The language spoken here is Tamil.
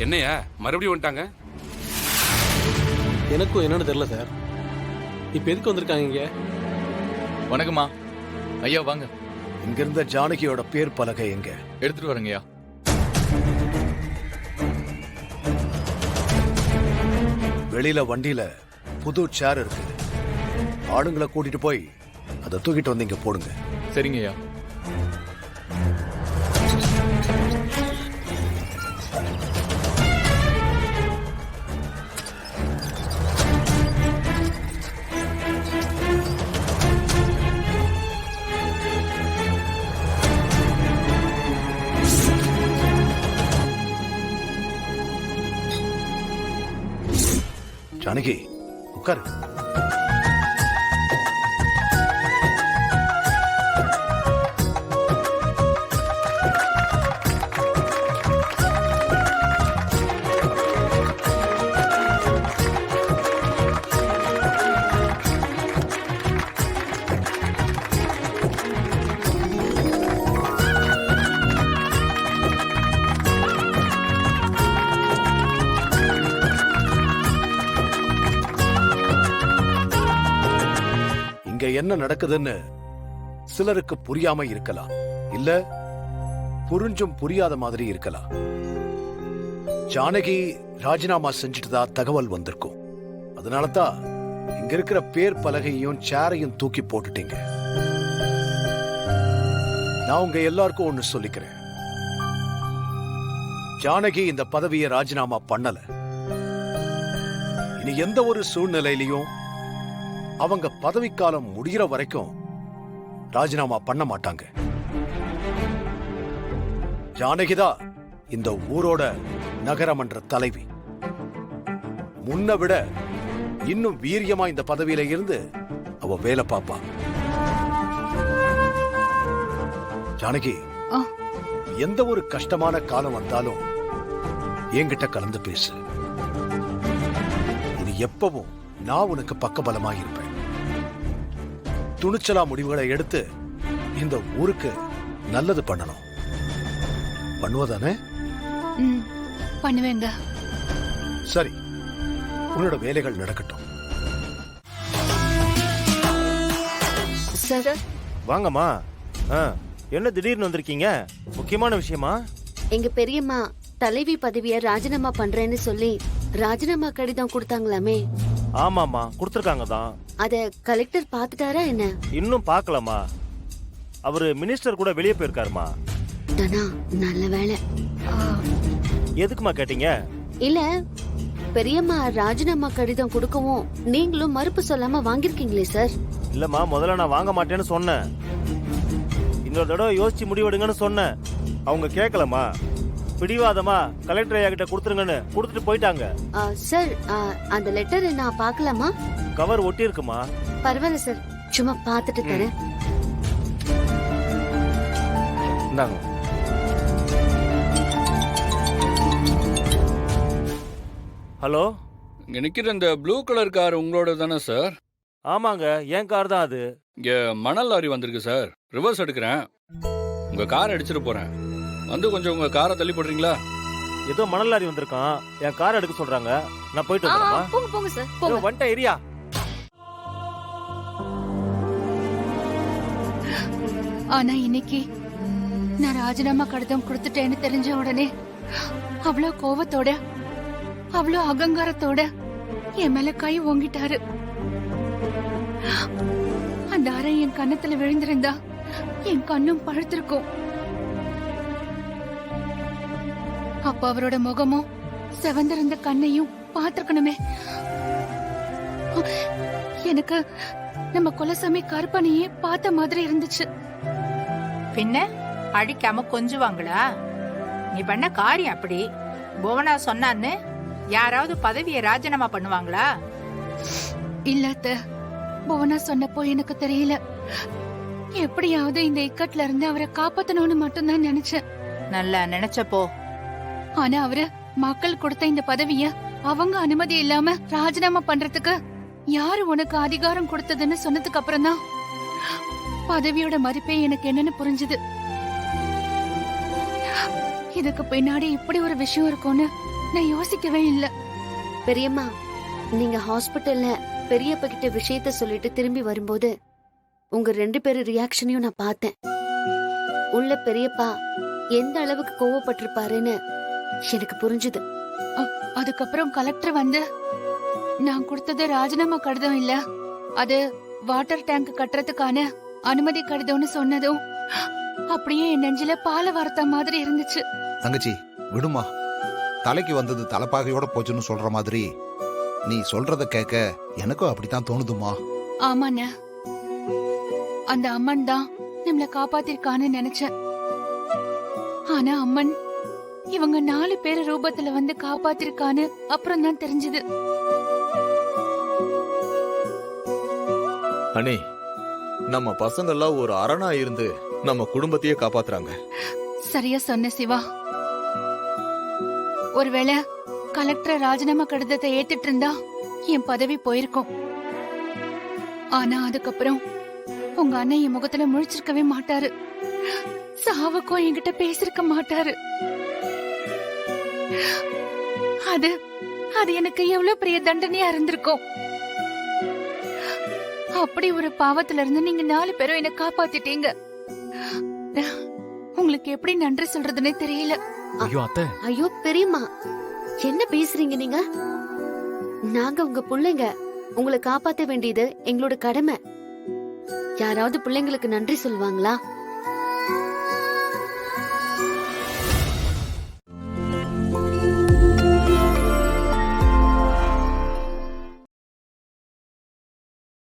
என்னையா மறுபடியும் வந்துட்டாங்க? எனக்கும் என்னன்னு தெரியல சார். இப்ப எதுக்கு வந்திருக்காங்க இங்க? வணக்கம்மா. ஐயா வாங்க. இங்க இருந்த ஜானகியோட பேர் பலகை எங்க? எடுத்துட்டு வரேங்கய்யா. வெளியில வண்டியில புது சேர் இருக்கு. ஆளுங்களை கூட்டிட்டு போய் அதை தூக்கிட்டு வந்து இங்க போடுங்க. சரிங்கய்யா. ஜானகி உட்காரு. என்ன நடக்குதுன்னு சிலருக்கு புரியாம இருக்கலாம், இல்ல புரிஞ்சும் புரியாத மாதிரி இருக்கலாம். ஜானகி ராஜினாமா செஞ்சுட்டுதா தகவல் வந்திருக்கும். அதனாலதான் இங்க இருக்கிற பேர் பலகையும் சேரையும் தூக்கி போட்டுட்டீங்க. நான் உங்க எல்லாருக்கும் ஒண்ணு சொல்லிக்கிறேன். ஜானகி இந்த பதவியை ராஜினாமா பண்ணல. இனி எந்த ஒரு சூழ்நிலையிலையும் அவங்க பதவிக்காலம் முடிகிற வரைக்கும் ராஜினாமா பண்ண மாட்டாங்க. ஜானகிதா இந்த ஊரோட நகரமன்ற தலைவி. முன்ன விட இன்னும் வீரியமா இந்த பதவியில இருந்து அவ வேலை பாப்பா. ஜானகி, எந்த ஒரு கஷ்டமான காலம் வந்தாலும் என்கிட்ட கலந்து பேசு. இனி எப்பவும் நான் உனக்கு பக்கபலமா இருப்பேன். துணிச்சலா முடிவுகளை எடுத்து இந்த ஊருக்கு நல்லது பண்ணணும். பண்ணுவதானே? பண்ணுவேங்க. சரி, உன்னோட வேலைகள் நடக்கட்டும். சார் வாங்கம்மா. என்ன திடீர்னு வந்திருக்கீங்க? முக்கியமான விஷயமா? எங்க பெரியம்மா தலைவி பதவியை ராஜினாமா பண்றேன்னு சொல்லி ராஜினாமா கடிதம் கொடுத்தாங்களாமே. ஆமாமா, கொடுத்துருக்காங்க தான். அத கலெக்டர் பாத்துட்டாரா என்ன? இன்னும் பார்க்கலாமா. அவரு மினிஸ்டர் கூட வெளியே போயிருக்காருமா. நல்ல வேலை. எதுக்குமா கேட்டீங்க? இல்ல, பெரியம்மா ராஜினாமா கடிதம் கொடுக்கவும் நீங்களும் மறுப்பு சொல்லாம வாங்கிருக்கீங்களே சார். இல்லம்மா, முதல்ல நான் வாங்க மாட்டேன்னு சொன்னேன். இன்னொரு தடவை யோசிச்சு முடிவெடுங்கன்னு சொன்னேன். அவங்க கேட்கலமா. பிடிவாதமா கலெக்டர் ஐயா கிட்ட கொடுத்துருங்கன்னு கொடுத்துட்டு போயிட்டாங்க. சார், அந்த லெட்டர் நான் பார்க்கலாமா? கவர் ஒட்டி இருக்குமா? பரவாயில்ல சார், சும்மா பார்த்துட்டு தரேன். இந்தாங்க. ஹலோ, இங்க நிக்கிற இந்த ப்ளூ கலர் கார் உங்களோட தானே சார்? ஆமாங்க, என் கார் தான் அது. இங்க மணல் லாரி வந்திருக்கு சார். ரிவர்ஸ் எடுக்கிறேன். உங்க கார் அடிச்சிட்டு போறேன். வந்து கொஞ்சம் உங்க காரை தள்ளி போடுறீங்களா? ஏதோ மணல் லாரி வந்திருக்கான். என் கார் எடுக்க சொல்றாங்க. நான் போயிட்டு வரேன்மா. போங்க சார், போங்க. வந்துட்ட ஏரியா. ஆனா இன்னைக்கு நான் ராஜினாமா கடிதம் கொடுத்துட்டேன்னு தெரிஞ்ச உடனே அவ்வளவு கோவத்தோட, அவ்வளவு அகங்காரத்தோட என் மேல கை ஓங்கிட்டாரு. அந்த அறை என் கன்னத்துல விழுந்திருந்தா என் கண்ணும் பழுத்திருக்கும். அப்ப அவரோட முகமும் செவந்திருந்த கண்ணையும் பார்த்திருக்கணுமே. எனக்கு நம்ம குலசாமி கருப்பனையே பார்த்த மாதிரி இருந்துச்சு. பின்ன அடிக்காம கொஞ்சுவாங்களா? நீ பண்ண காரியம் அப்படி. புவனா சொன்னான்னு யாராவது பதவியை ராஜினாமா பண்ணுவாங்களா? இல்ல அத்தை, புவனா சொன்னப்போ எனக்கு தெரியல. எப்படியாவது இந்த இக்கட்ல இருந்து அவரை காப்பாத்தணும்னு மட்டும்தான் நினைச்சேன். நல்லா நினைச்சப்போ. ஆனா அவரு மக்கள் கொடுத்த இந்த பதவிய அவங்க அனுமதி இல்லாம ராஜினாமா பண்றதுக்கு யாரு உனக்கு அதிகாரம் கொடுத்ததுன்னு சொன்னதுக்கு அப்புறம் தான் பதவியோட மதிப்பே எனக்கு என்னன்னு புரிஞ்சுது. இதுக்கு பின்னாடி இப்படி ஒரு விஷயம் இருக்கும்னு நான் யோசிக்கவே இல்ல. பெரியம்மா, நீங்க ஹாஸ்பிட்டல்ல பெரியப்பா கிட்ட விஷயத்த சொல்லிட்டு திரும்பி வரும்போது உங்க 2 பேரு ரியாக்ஷனையும் நான் பார்த்தேன். உள்ள பெரியப்பா எந்த அளவுக்கு கோவப்பட்டிருப்பாருன்னு எனக்கு புரிஞ்சுது. அதுக்கப்புறம் கலெக்டர் வந்து நான் கொடுத்தது ராஜினாமா கடிதம் இல்ல, அது வாட்டர் டேங்க் கட்டுறதுக்கான அனுமதி கடிதம்னு சொன்னதும் அப்படியே என் நெஞ்சில பால வார்த்த மாதிரி இருந்துச்சு. தங்கச்சி விடுமா, தலைக்கு வந்தது தலைப்பாகையோட போச்சுன்னு சொல்ற மாதிரி நீ சொல்றத கேட்க எனக்கும் அப்படித்தான் தோணுதுமா. ஆமாண்ண, அந்த அம்மன் தான் நம்மள காப்பாத்திருக்கான்னு நினைச்சேன். ஆனா அம்மன் இவங்க 4 பேர் ரூபத்துல வந்து காப்பாத்திருக்கான்னு அப்புறம் தான் தெரிஞ்சது. அண்ணே, நம்ம பசங்கெல்லாம் ஒரு அரணா இருந்து நம்ம குடும்பத்தையே காப்பாத்துறாங்க. சரியா சொன்ன சிவா. ஒருவேளை கலெக்டர் ராஜினாமா கடிதத்தை ஏத்துட்டு இருந்தா என் பதவி போயிருக்கும். ஆனா அதுக்கப்புறம் உங்க அண்ணன் என் முகத்துல முழிச்சிருக்கவே மாட்டாரு, சாவுக்கும் என்கிட்ட பேசிருக்க மாட்டாரு. அது அது எனக்கு எவ்வளவு பெரிய தண்டனையா இருந்திருக்கும். அப்படி ஒரு பாவத்துல இருந்து நீங்க 4 பேரும் என்ன காப்பாத்திட்டீங்க. உங்களுக்கு எப்படி நன்றி சொல்றதுன்னே தெரியல. ஐயோ அத்தை, ஐயோ பெரியம்மா, என்ன பேசுறீங்க நீங்க? நாங்க உங்க பிள்ளைங்க, உங்களை காப்பாத்த வேண்டியது எங்களோட கடமை. யாராவது பிள்ளைங்களுக்கு நன்றி சொல்வாங்களா?